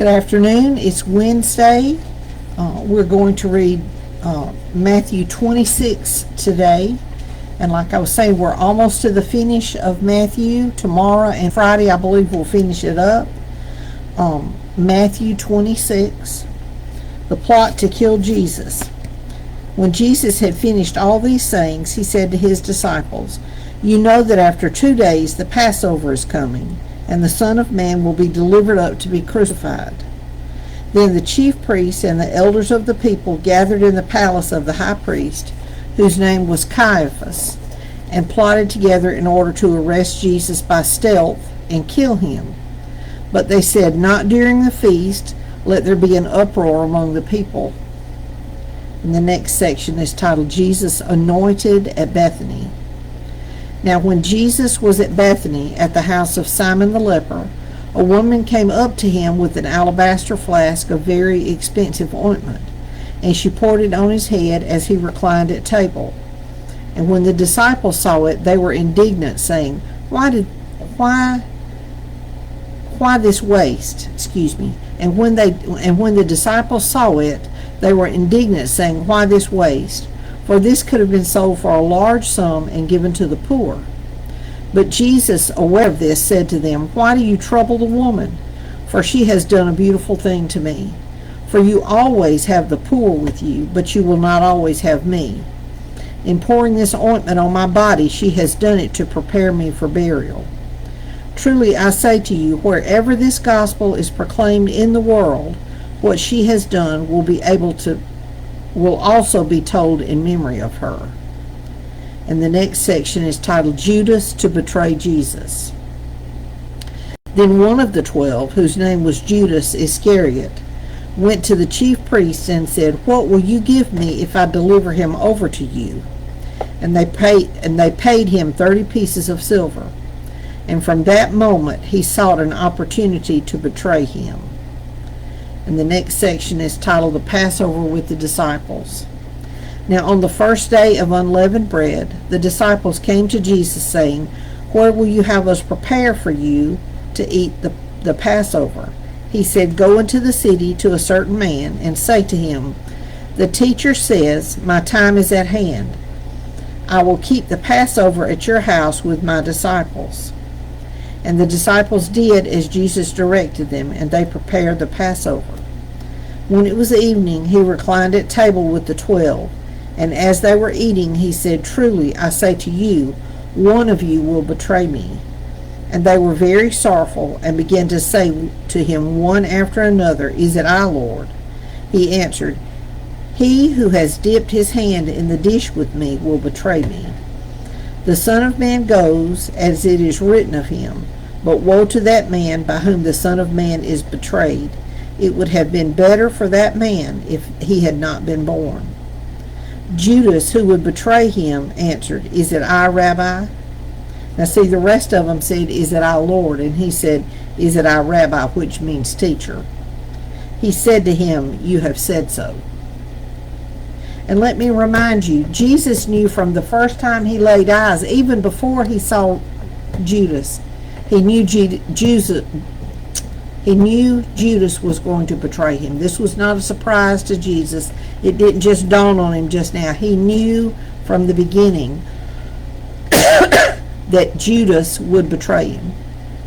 Good afternoon. It's Wednesday. We're going to read Matthew 26 today. And like I was saying, we're almost to the finish of Matthew. Tomorrow and Friday, I believe we'll finish it up. Matthew 26. The plot to kill Jesus. When Jesus had finished all these things, he said to his disciples, "You know that after 2 days the Passover is coming, and the Son of Man will be delivered up to be crucified." Then the chief priests and the elders of the people gathered in the palace of the high priest, whose name was Caiaphas, and plotted together in order to arrest Jesus by stealth and kill him. But they said, "Not during the feast, let there be an uproar among the people." And the next section is titled, Jesus Anointed at Bethany. Now when Jesus was at Bethany, at the house of Simon the leper, a woman came up to him with an alabaster flask of very expensive ointment, and she poured it on his head as he reclined at table. And when the disciples saw it, they were indignant, saying, Why this waste? And when the disciples saw it, they were indignant, saying, Why this waste? For this could have been sold for a large sum and given to the poor. But Jesus, aware of this, said to them, Why do you trouble the woman? For she has done a beautiful thing to me. For you always have the poor with you, but you will not always have me. In pouring this ointment on my body, she has done it to prepare me for burial. Truly I say to you, wherever this gospel is proclaimed in the world, what she has done will also be told in memory of her. And the next section is titled, Judas to betray Jesus. Then one of the 12, whose name was Judas Iscariot, went to the chief priests and said, What will you give me if I deliver him over to you? And they paid him 30 pieces of silver. And from that moment he sought an opportunity to betray him. And the next section is titled, The Passover with the Disciples. Now on the first day of unleavened bread, the disciples came to Jesus, saying, Where will you have us prepare for you to eat the Passover? He said, Go into the city to a certain man, and say to him, The teacher says, My time is at hand. I will keep the Passover at your house with my disciples. And the disciples did as Jesus directed them, and they prepared the Passover. When it was evening, he reclined at table with the 12. And as they were eating, he said, Truly, I say to you, one of you will betray me. And they were very sorrowful, and began to say to him one after another, Is it I, Lord? He answered, He who has dipped his hand in the dish with me will betray me. The Son of Man goes as it is written of him, but woe to that man by whom the Son of Man is betrayed. It would have been better for that man if he had not been born. Judas, who would betray him, answered, Is it I, Rabbi? Now see, the rest of them said, Is it I, Lord? And he said, Is it I, Rabbi, which means teacher. He said to him, You have said so. And let me remind you, Jesus knew from the first time he laid eyes, even before he saw Judas, he knew Judas was going to betray him. This was not a surprise to Jesus. It didn't just dawn on him just now. He knew from the beginning that Judas would betray him.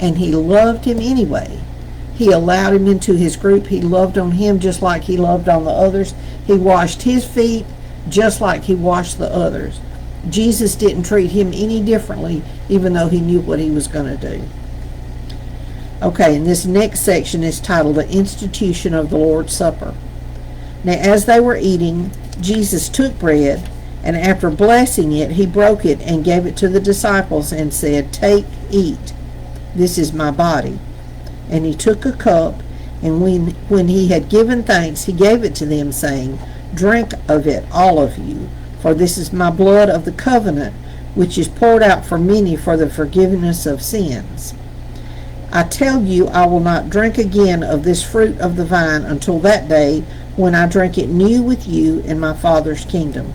And he loved him anyway. He allowed him into his group. He loved on him just like he loved on the others. He washed his feet just like he washed the others. Jesus didn't treat him any differently, even though he knew what he was going to do. Okay, and this next section is titled, The Institution of the Lord's Supper. Now as they were eating, Jesus took bread, and after blessing it, he broke it and gave it to the disciples and said, Take, eat. This is my body. And he took a cup, and when he had given thanks, he gave it to them, saying, Drink of it, all of you, for this is my blood of the covenant, which is poured out for many for the forgiveness of sins. I tell you, I will not drink again of this fruit of the vine until that day when I drink it new with you in my Father's kingdom.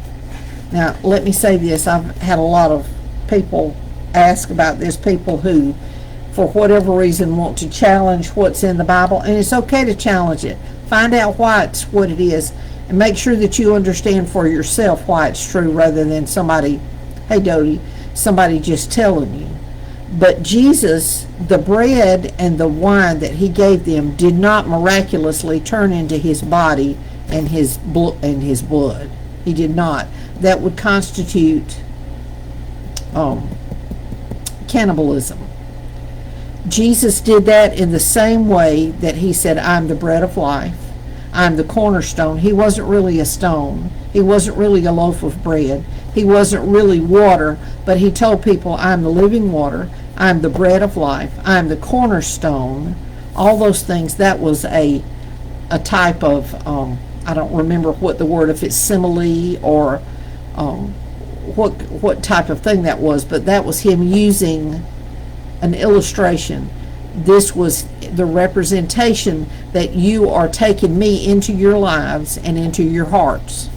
Now, let me say this. I've had a lot of people ask about this, people who for whatever reason, want to challenge what's in the Bible, and it's okay to challenge it. Find out why it's what it is, and make sure that you understand for yourself why it's true, rather than somebody, hey Dodie, somebody just telling you. But Jesus, the bread and the wine that he gave them did not miraculously turn into his body and his blood. He did not. That would constitute cannibalism. Jesus did that in the same way that he said, I'm the bread of life. I'm the cornerstone. He wasn't really a stone. He wasn't really a loaf of bread. He wasn't really water, but he told people, I'm the living water. I'm the bread of life. I'm the cornerstone. All those things. That was a type of, I don't remember what the word, if it's simile or what type of thing that was, but that was him using an illustration. This was the representation that you are taking me into your lives and into your hearts.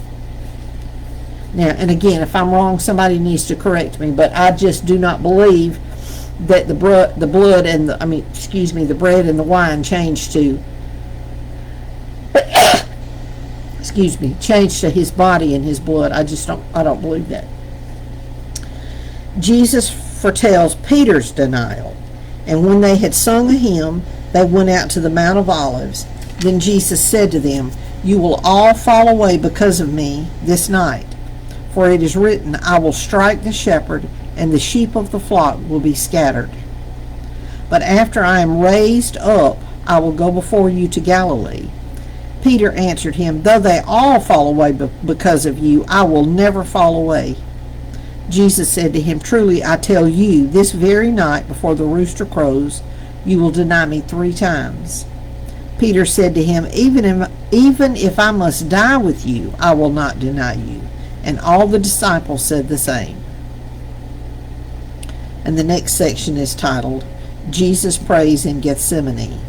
Now, and again, if I'm wrong, somebody needs to correct me, but I just do not believe that the blood and the bread and the wine changed to changed to his body and his blood. I don't believe that. Jesus foretells Peter's denial. And when they had sung a hymn, they went out to the Mount of Olives. Then Jesus said to them, You will all fall away because of me this night. For it is written, I will strike the shepherd, and the sheep of the flock will be scattered. But after I am raised up, I will go before you to Galilee. Peter answered him, Though they all fall away because of you, I will never fall away. Jesus said to him, Truly I tell you, this very night before the rooster crows, you will deny me 3 times. Peter said to him, Even if I must die with you, I will not deny you. And all the disciples said the same. And the next section is titled, Jesus Prays in Gethsemane.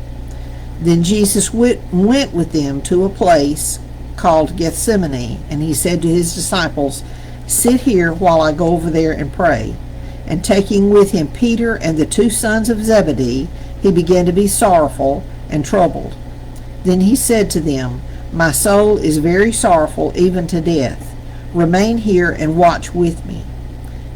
Then Jesus went with them to a place called Gethsemane, and he said to his disciples, Sit here while I go over there and pray. And taking with him Peter and the 2 sons of Zebedee, he began to be sorrowful and troubled. Then he said to them, My soul is very sorrowful, even to death. Remain here and watch with me.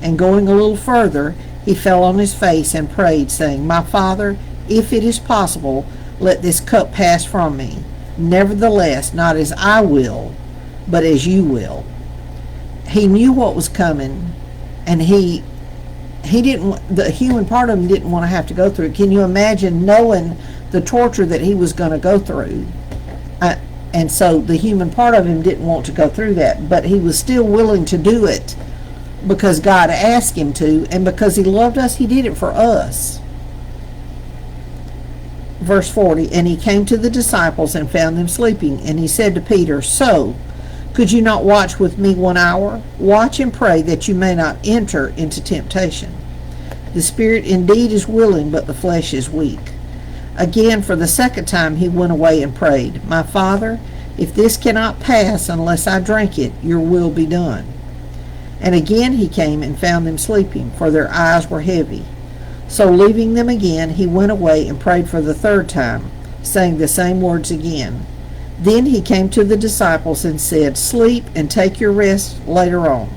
And going a little further, he fell on his face and prayed, saying, My Father, if it is possible, let this cup pass from me. Nevertheless, not as I will, but as you will. He knew what was coming, and he didn't. The human part of him didn't want to have to go through it. Can you imagine knowing the torture that he was going to go through? And so the human part of him didn't want to go through that, but he was still willing to do it because God asked him to, and because he loved us, he did it for us. Verse 40, And he came to the disciples and found them sleeping, and he said to Peter, So, could you not watch with me 1 hour? Watch and pray that you may not enter into temptation. The spirit indeed is willing, but the flesh is weak. Again, for the second time, he went away and prayed, My Father, if this cannot pass unless I drink it, your will be done. And again he came and found them sleeping, for their eyes were heavy. So leaving them again, he went away and prayed for the 3rd time, saying the same words again. Then he came to the disciples and said, Sleep and take your rest later on.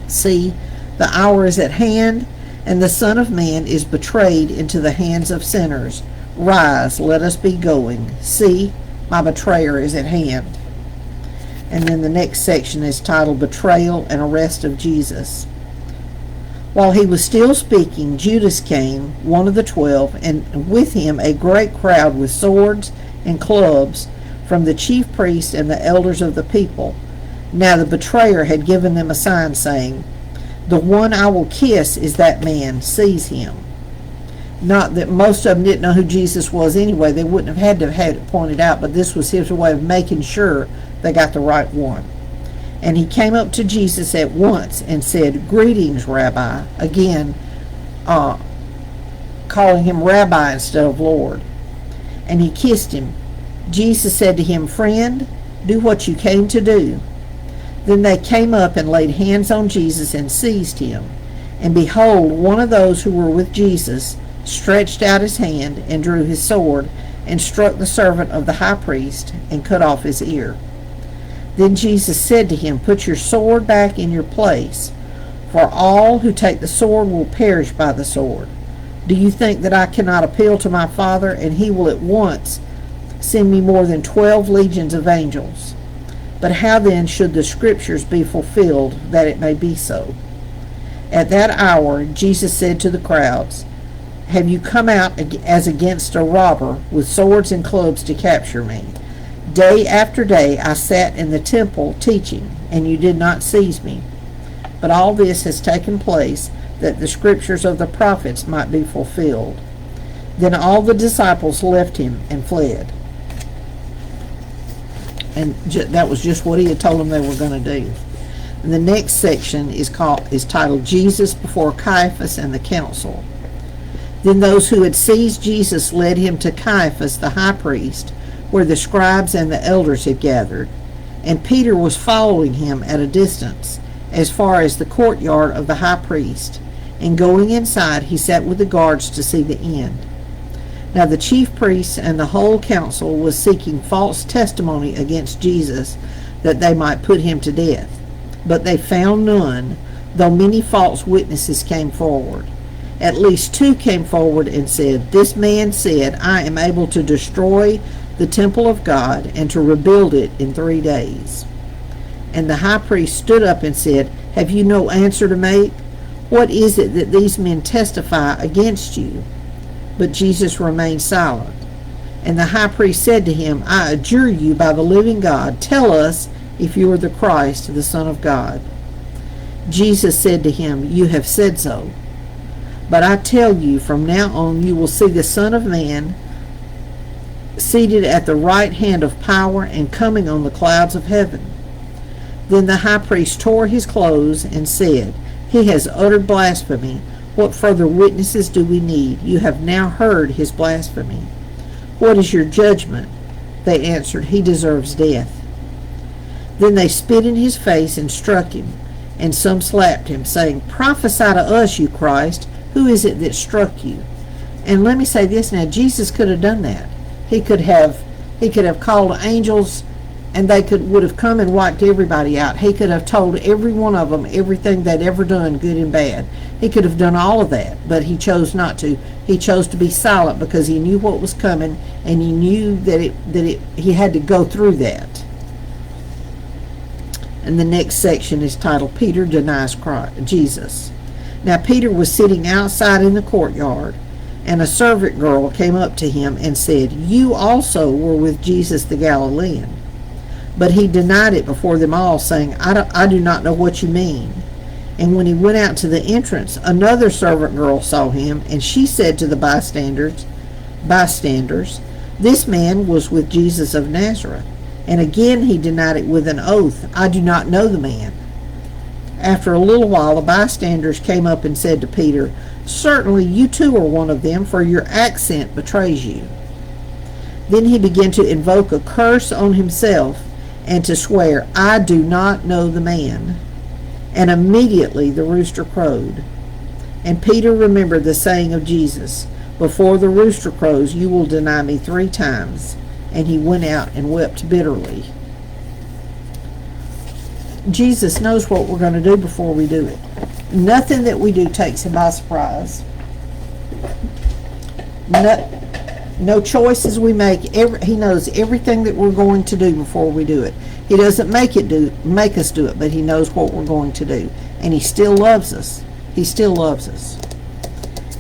See, the hour is at hand, and the Son of Man is betrayed into the hands of sinners. Rise, let us be going. See, my betrayer is at hand. And then the next section is titled Betrayal and Arrest of Jesus. While he was still speaking, Judas came, one of the 12, and with him a great crowd with swords and clubs from the chief priests and the elders of the people. Now the betrayer had given them a sign, saying, The one I will kiss is that man, seize him. Not that most of them didn't know who Jesus was anyway. They wouldn't have had to have had it pointed out, but this was his way of making sure they got the right one. And he came up to Jesus at once and said, Greetings, Rabbi. Again, calling him Rabbi instead of Lord. And he kissed him. Jesus said to him, Friend, do what you came to do. Then they came up and laid hands on Jesus and seized him. And behold, one of those who were with Jesus stretched out his hand, and drew his sword, and struck the servant of the high priest, and cut off his ear. Then Jesus said to him, Put your sword back in your place, for all who take the sword will perish by the sword. Do you think that I cannot appeal to my Father, and he will at once send me more than 12 legions of angels? But how then should the Scriptures be fulfilled, that it may be so? At that hour Jesus said to the crowds, Have you come out as against a robber with swords and clubs to capture me? Day after day I sat in the temple teaching, and you did not seize me. But all this has taken place that the Scriptures of the prophets might be fulfilled. Then all the disciples left him and fled. And that was just what he had told them they were going to do. And the next section is titled Jesus before Caiaphas and the council. Then those who had seized Jesus led him to Caiaphas the high priest, where the scribes and the elders had gathered. And Peter was following him at a distance, as far as the courtyard of the high priest. And going inside, he sat with the guards to see the end. Now the chief priests and the whole council was seeking false testimony against Jesus, that they might put him to death. But they found none, though many false witnesses came forward. At least 2 came forward and said, This man said, I am able to destroy the temple of God and to rebuild it in 3 days. And the high priest stood up and said, Have you no answer to make? What is it that these men testify against you? But Jesus remained silent. And the high priest said to him, I adjure you by the living God, tell us if you are the Christ, the Son of God. Jesus said to him, You have said so. But I tell you, from now on you will see the Son of Man seated at the right hand of power and coming on the clouds of heaven. Then the high priest tore his clothes and said, He has uttered blasphemy. What further witnesses do we need? You have now heard his blasphemy. What is your judgment? They answered, He deserves death. Then they spit in his face and struck him, and some slapped him, saying, Prophesy to us, you Christ. Who is it that struck you? And let me say this now, Jesus could have done that. He could have called angels, and they would have come and wiped everybody out. He could have told every one of them everything they'd ever done, good and bad. He could have done all of that, but he chose not to. He chose to be silent because he knew what was coming, and he knew that he had to go through that. And the next section is titled Peter Denies Jesus. Now Peter was sitting outside in the courtyard, and a servant girl came up to him and said, You also were with Jesus the Galilean. But he denied it before them all, saying, I do not know what you mean. And when he went out to the entrance, another servant girl saw him, and she said to the bystanders, This man was with Jesus of Nazareth. And again he denied it with an oath, I do not know the man. After a little while, the bystanders came up and said to Peter, Certainly you too are one of them, for your accent betrays you. Then he began to invoke a curse on himself and to swear, I do not know the man. And immediately the rooster crowed. And Peter remembered the saying of Jesus, Before the rooster crows, you will deny me 3 times. And he went out and wept bitterly. Jesus knows what we're going to do before we do it. Nothing that we do takes him by surprise. No choices we make. He knows everything that we're going to do before we do it. He doesn't make us do it, but he knows what we're going to do. And he still loves us. He still loves us.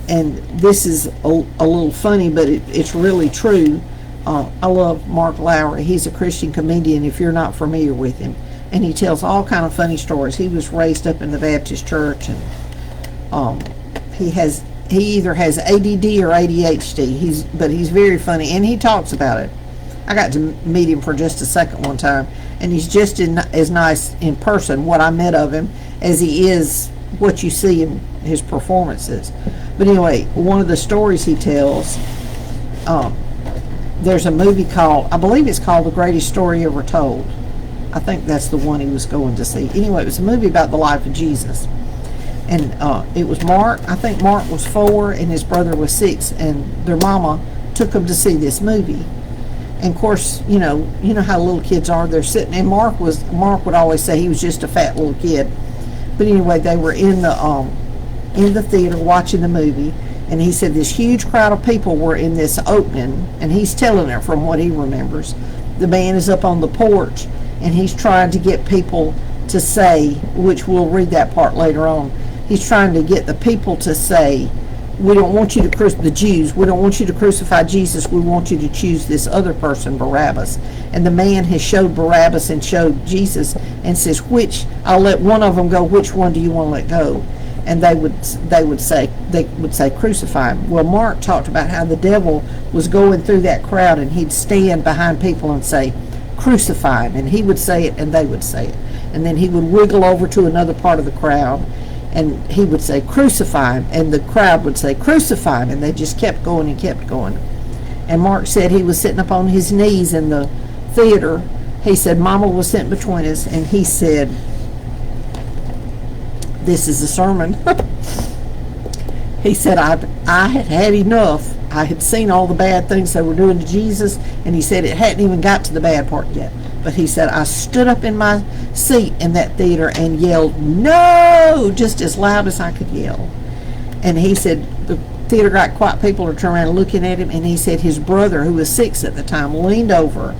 And this is a little funny, but it's really true. I love Mark Lowry. He's a Christian comedian if you're not familiar with him. And he tells all kind of funny stories. He was raised up in the Baptist church, and he either has ADD or ADHD. But he's very funny, and he talks about it. I got to meet him for just a second one time, and he's just as nice in person, what I met of him, as he is what you see in his performances. But anyway, one of the stories he tells, there's a movie called, I believe it's called The Greatest Story Ever Told. I think that's the one he was going to see. Anyway, it was a movie about the life of Jesus. And it was Mark. I think Mark was 4 and his brother was 6, and their mama took them to see this movie. And of course, you know how little kids are. They're sitting, and Mark would always say he was just a fat little kid. But anyway, they were in the theater watching the movie, and he said this huge crowd of people were in this opening, and he's telling it from what he remembers. The man is up on the porch, and he's trying to get people to say, which we'll read that part later on. He's trying to get the people to say, we don't want you to the Jews, we don't want you to crucify Jesus, we want you to choose this other person, Barabbas. And the man has showed Barabbas and showed Jesus and says, I'll let one of them go, which one do you want to let go? And they would say crucify him. Well, Mark talked about how the devil was going through that crowd, and he'd stand behind people and say, crucify him. And he would say it and they would say it. And then he would wiggle over to another part of the crowd, and he would say, crucify him, and the crowd would say, crucify him, and they just kept going and kept going. And Mark said he was sitting up on his knees in the theater. He said Mama was sitting between us, and he said, this is a sermon. He said, I had had enough. I had seen all the bad things they were doing to Jesus, and he said it hadn't even got to the bad part yet. But he said, I stood up in my seat in that theater and yelled, no, just as loud as I could yell. And he said, the theater got quiet, people are turning around looking at him, and he said his brother, who was 6 at the time, leaned over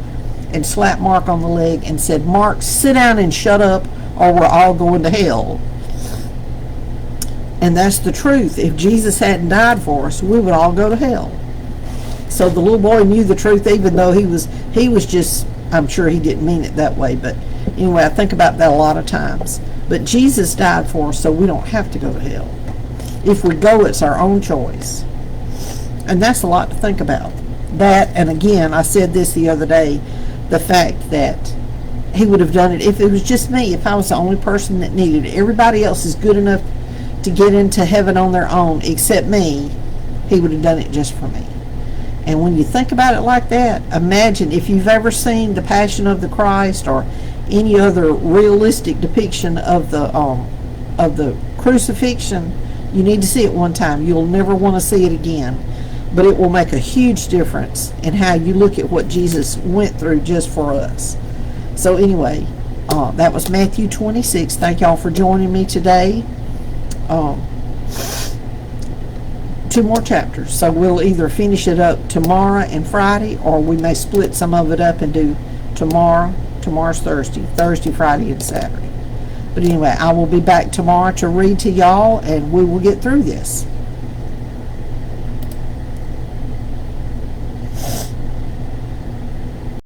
and slapped Mark on the leg and said, Mark, sit down and shut up, or we're all going to hell. And that's the truth. If Jesus hadn't died for us, we would all go to hell. So the little boy knew the truth, even though he was just, I'm sure he didn't mean it that way, but anyway, I think about that a lot of times. But Jesus died for us, so we don't have to go to hell. If we go, it's our own choice. And that's a lot to think about. That, and again, I said this the other day, the fact that he would have done it if it was just me, if I was the only person that needed it. Everybody else is good enough to get into heaven on their own except me. He would have done it just for me. And when you think about it like that, imagine if you've ever seen The Passion of the Christ or any other realistic depiction of the crucifixion, you need to see it one time. You'll never want to see it again. But it will make a huge difference in how you look at what Jesus went through just for us. So anyway, that was Matthew 26. Thank y'all for joining me today. 2 more chapters, so we'll either finish it up tomorrow and Friday, or we may split some of it up and do tomorrow's Thursday, Friday, and Saturday. But anyway, I will be back tomorrow to read to y'all, and we will get through this.